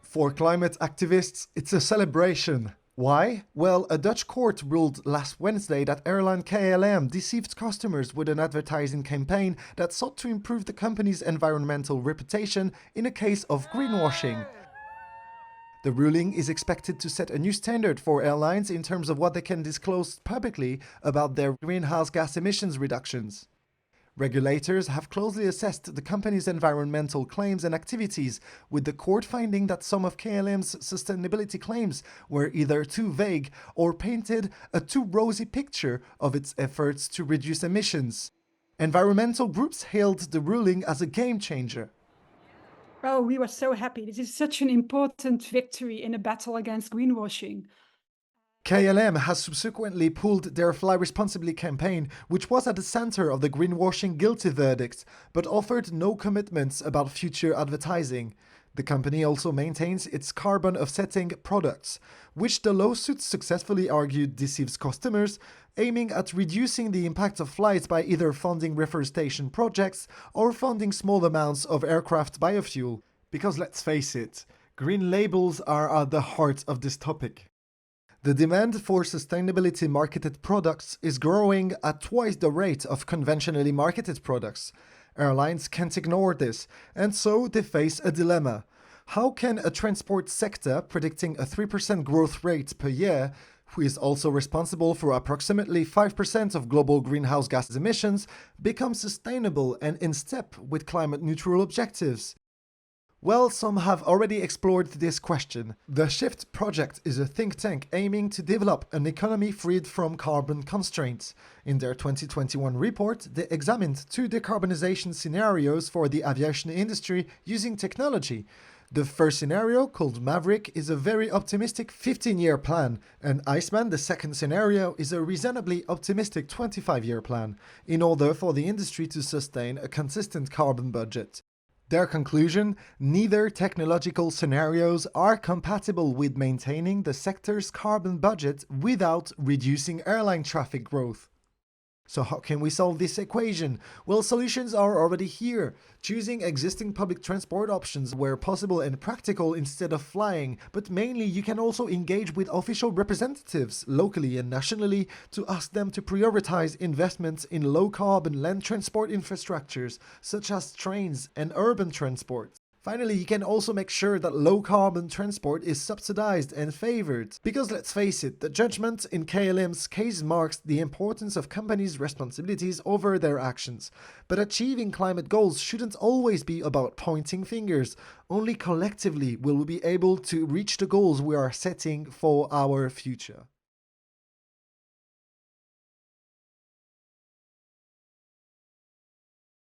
For climate activists, it's a celebration. Why? Well, a Dutch court ruled last Wednesday that airline KLM deceived customers with an advertising campaign that sought to improve the company's environmental reputation in a case of greenwashing. The ruling is expected to set a new standard for airlines in terms of what they can disclose publicly about their greenhouse gas emissions reductions. Regulators have closely assessed the company's environmental claims and activities, with the court finding that some of KLM's sustainability claims were either too vague or painted a too rosy picture of its efforts to reduce emissions. Environmental groups hailed the ruling as a game changer. Oh, we were so happy. This is such an important victory in a battle against greenwashing. KLM has subsequently pulled their Fly Responsibly campaign, which was at the center of the greenwashing guilty verdict, but offered no commitments about future advertising. The company also maintains its carbon offsetting products, which the lawsuit successfully argued deceives customers, aiming at reducing the impact of flights by either funding reforestation projects or funding small amounts of aircraft biofuel. Because let's face it, green labels are at the heart of this topic. The demand for sustainability marketed products is growing at twice the rate of conventionally marketed products. Airlines can't ignore this, and so they face a dilemma. How can a transport sector predicting a 3% growth rate per year, who is also responsible for approximately 5% of global greenhouse gas emissions, become sustainable and in step with climate neutral objectives? Well, some have already explored this question. The Shift project is a think tank aiming to develop an economy freed from carbon constraints. In their 2021 report, they examined 2 decarbonization scenarios for the aviation industry using technology. The first scenario, called Maverick, is a very optimistic 15-year plan, and Iceman, the second scenario, is a reasonably optimistic 25-year plan, in order for the industry to sustain a consistent carbon budget. Their conclusion: neither technological scenarios are compatible with maintaining the sector's carbon budget without reducing airline traffic growth. So how can we solve this equation? Well, solutions are already here. Choosing existing public transport options where possible and practical instead of flying, but mainly you can also engage with official representatives, locally and nationally, to ask them to prioritize investments in low-carbon land transport infrastructures, such as trains and urban transport. Finally, you can also make sure that low-carbon transport is subsidized and favored. Because let's face it, the judgment in KLM's case marks the importance of companies' responsibilities over their actions. But achieving climate goals shouldn't always be about pointing fingers. Only collectively will we be able to reach the goals we are setting for our future.